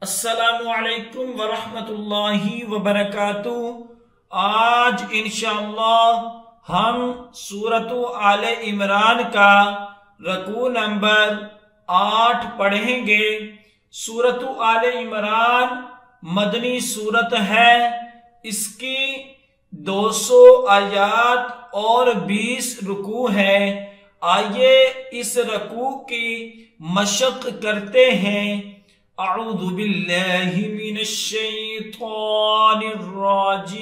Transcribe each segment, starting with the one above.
अस्सलामु अलैकुम वरहमतुल्लाहि वबरकातुहू। आज इंशाअल्लाह हम सूरतु आले इमरान का रकू नंबर 8 पढ़ेंगे। सूरतु आले इमरान मदनी सूरत है। इसकी 200 आयात और 20 रुकू है। आइए इस रकू की मशक करते हैं। अऊज़ु बिल्लाहि मिनश शैतानिर रजीम।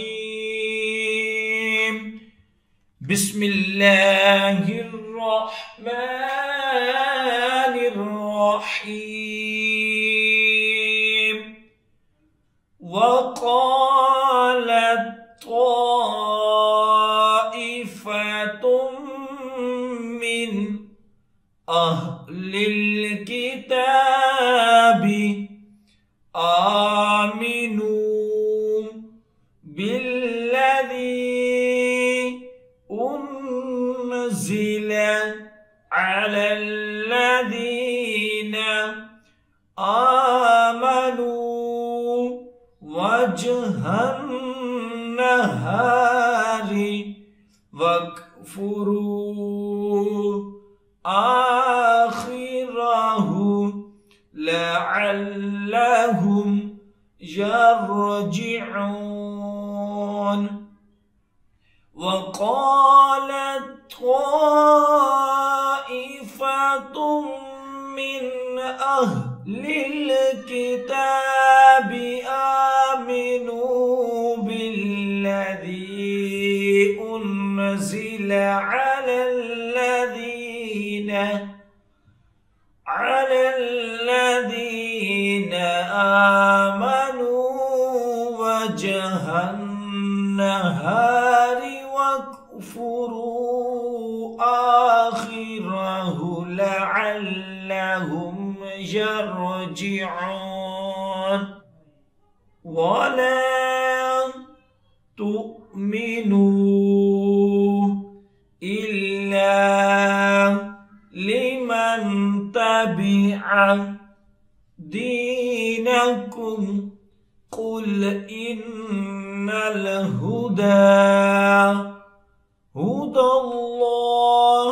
बिस्मिल्लाहिर रहमानिर रहीम। वक़ालत ताइफ़तुम मिन अहलिल किताबि आमिनू बिल्लज़ी उन्ज़िला अलल्लज़ीना आमनू वजहन नहारी वक्फुरू आखिरहु लअल्लहुम यरजिऊन। वक़ालत ताइफ़तुम मिन अहलिल किताबि आमिनू बिल्लज़ी उन्ज़िला अलल्लज़ीना आमनू वजहन नहारी वक्फुरू आखिरहु लअल्लहुम यरजिऊन। वला तुमिनू इल्ला लिमन तबिअ दीनकुम कुल इन्नल हुदा हुदल्लाह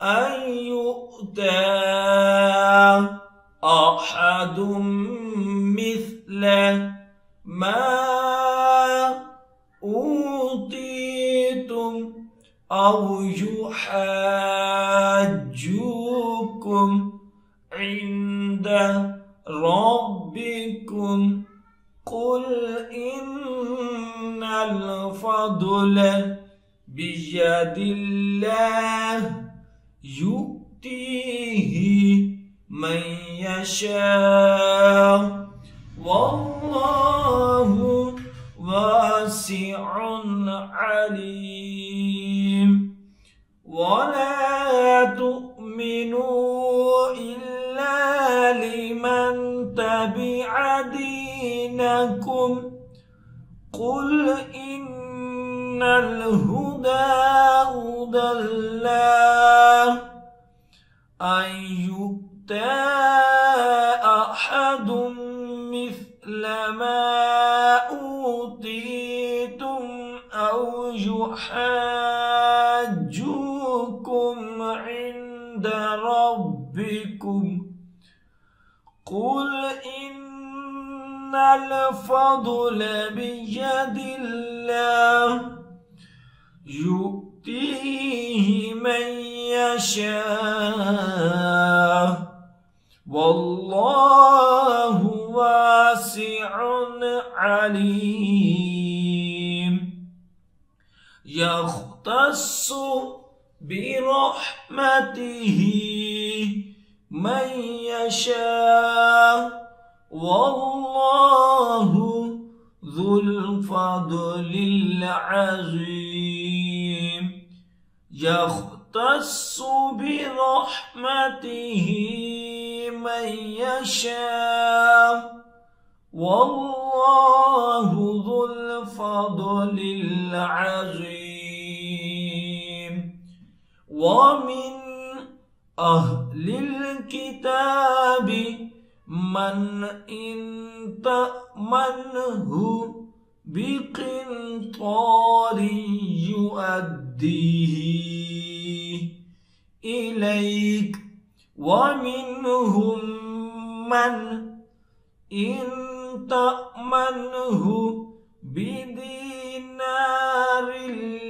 अन यु'ता अहदुम मिस्ला मा ऊतीतुम औ युहज्जुकुम इंद रब्बिकुम कुल इन्नल फद्ल बियदिल्लाह यु'तीहि मन यशा वल्लाहु वासिउन अलीम। वला तुमिनू इल्ला लिमन तबिअ दीनकुम कुल इन्नल हुदा हुदल्लाह अन यु'ता अहदुम मिस्ला मा ऊतीतुम औ युहज्जुकुम इंद रब्बिकुम कुल इन्नल फद्ल बियदिल्लाह यु'तीहि मन यशा वल्लाहु वासिउन अलीम। यख्तस्सु बिरहमतिहि मन यशा वल्लाहु ज़ुल फ़द्लिल अज़ीम। यख्तस्सु बिरहमतिहि मन यशा वल्लाहु ज़ुल फ़द्लिल अज़ीम। वमिन अहलिल किताबि मन इन تأمنه بقنطار يؤديه إليك ومنهم من إن تأمنه بدينار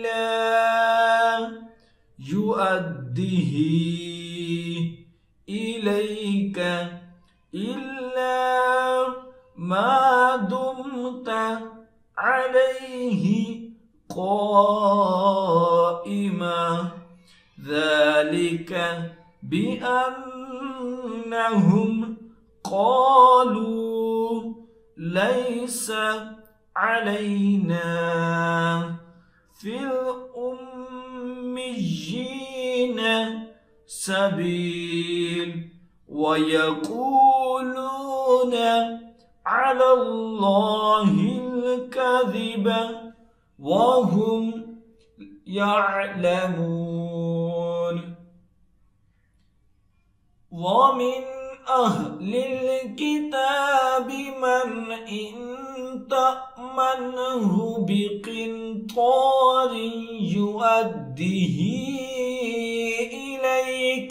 لا يؤديه إليك إلا ما دمت عليه قائما ذلك بأنهم قالوا ليس علينا في الأميين سبيل ويقولون على الله الكذب وهم يعلمون ومن أهل الكتاب من إن تأمنه بقنطار يؤديه إليك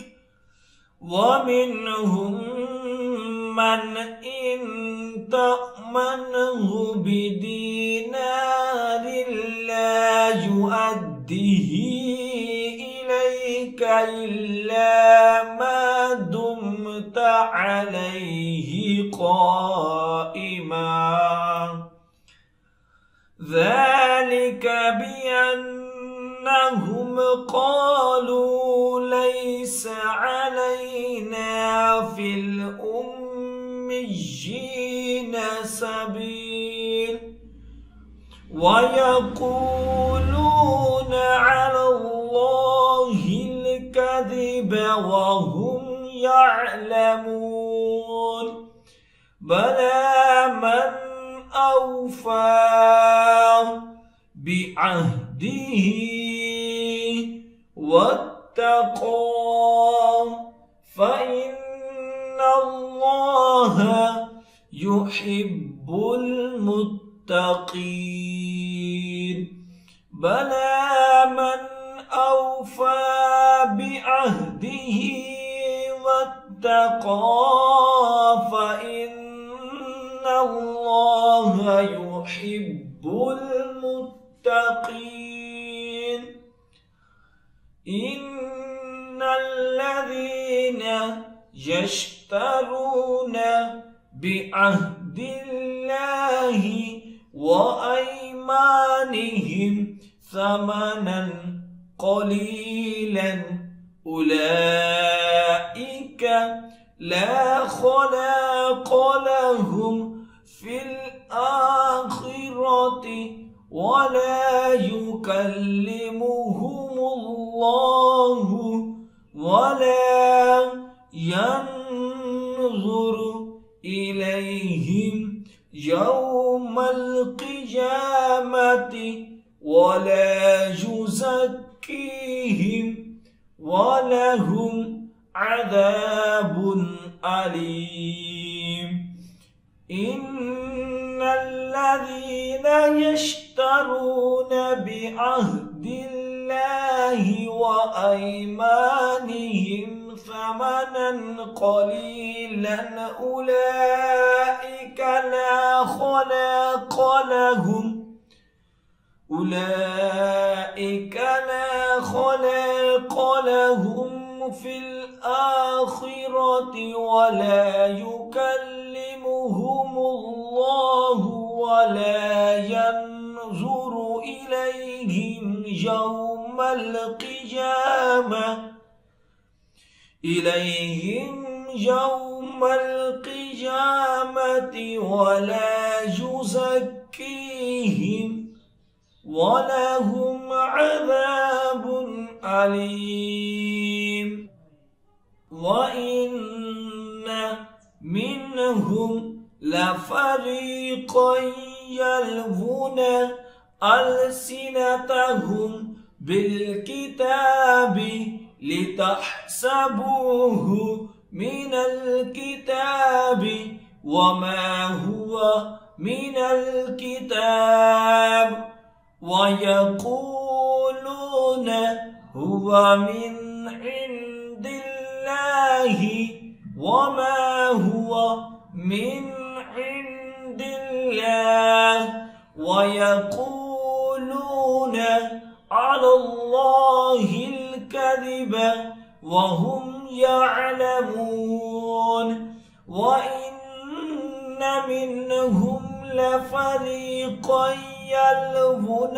ومنهم من إن تأمنه بدينار لا يؤديه إليك إلا ما دمت عليه قائما ذلك بأنهم قالوا ليس علينا في الأميين سبيل ويقولون على الله الكذب وهم يعلمون بلى من أوفى بعهده واتقى فإن الله يحب المتقين بلى من أوفى بعهده واتقى فإن الله يحب المتقين إن الذين يشترون بعهد الله وأيمانهم ثمنا قليلا أولئك لا خلاق لهم في الآخرة ولا يكلمهم الله ولا ينظر إليهم يوم القيامة ولا يزكيهم ولهم عذاب أليم إن الذين يشترون بعهد الله وأيمانهم ثمنا قليلا أولئك لا خلاق لهم في الآخرة ولا يكلمهم الله ولا ينظر إليهم يوم القيامة ولا يزكيهم ولهم عذاب أليم وإن منهم لفريقا يلوون ألسنتهم بالكتاب لتحسبوه من الكتاب وما هو من الكتاب ويقولون هو من عند الله وما هو من عند الله ويقولون على الله الكذب وهم يعلمون وإن منهم لفريقا يلوون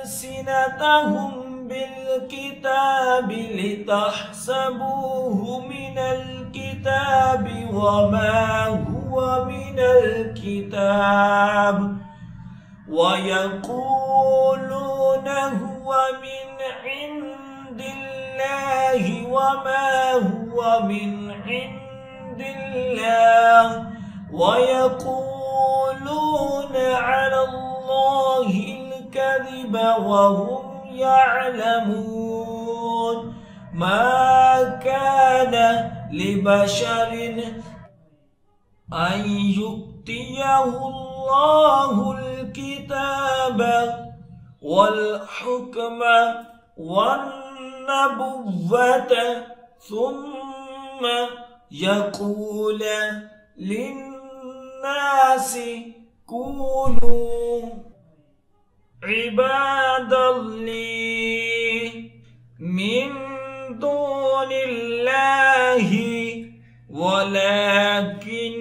ألسنتهم بالكتاب لتحسبوه من الكتاب وما هو من الكتاب ويقولون هو من عند الله وما هو من عند الله ويقولون على الله الكذب وهم يعلمون ما كان لبشر أن يؤتيه الله الكتاب والحكم والنبوة ثم يقول للناس كونوا عبادا لي من دون الله ولكن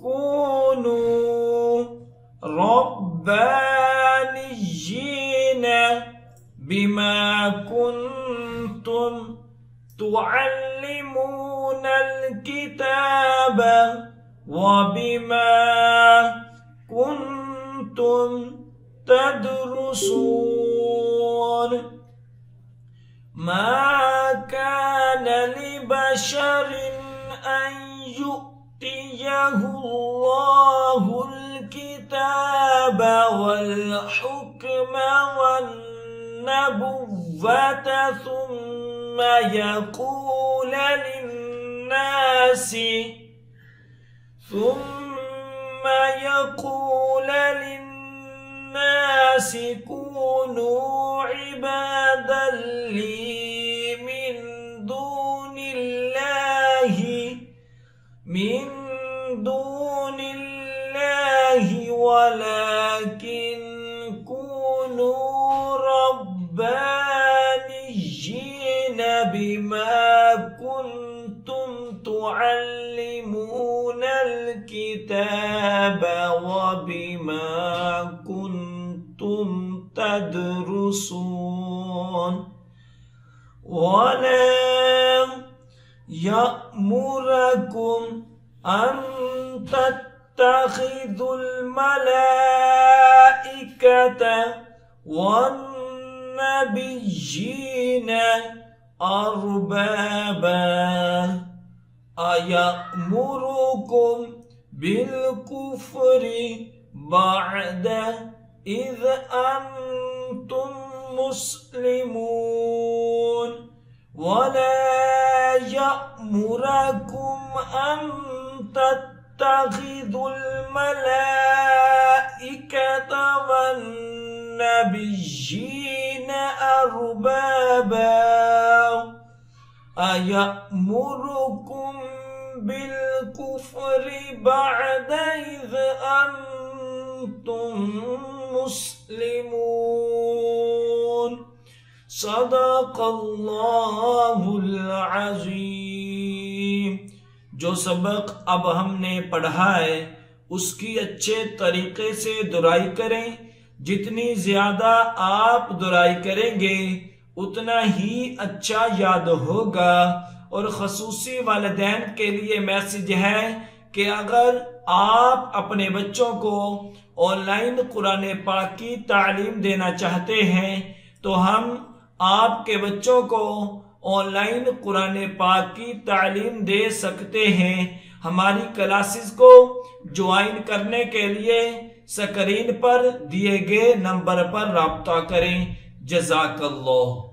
كونوا ربانيين بما كنتم تعلمون الكتاب وبما كنتم تدرسون ما كان لبشر أن يؤتيه الله الكتاب والحكم والنبوة ثم يقول للناس كونوا عبادا لي من دون الله ولكن كونوا ربانيين بما كنتم تعلمون الكتاب وبما كنتم تدرسون ولا يأمركم أن تتخذوا الملائكة والنبيين أربابا أيأمركم بالكفر بعد إذ أنتم مسلمون ولا يأمركم أن تتخذوا الملائكة والنبيين أربابا أيأمركم بالكفر بعد إذ أنتم مسلمون صدق अल्लाहुल अज़ीम। जो सबक अब हमने पढ़ा है उसकी अच्छे तरीके से दुराई करें। जितनी ज्यादा आप दुराई करेंगे उतना ही अच्छा याद होगा। और खसूसी वालिदैन के लिए मैसेज है कि अगर आप अपने बच्चों को ऑनलाइन कुरान पाक की तालीम देना चाहते हैं तो हम आपके बच्चों को ऑनलाइन कुरान पाक की तालीम दे सकते हैं। हमारी क्लासेस को ज्वाइन करने के लिए स्क्रीन पर दिए गए नंबर पर राब्ता करें। जज़ाकल्लाह।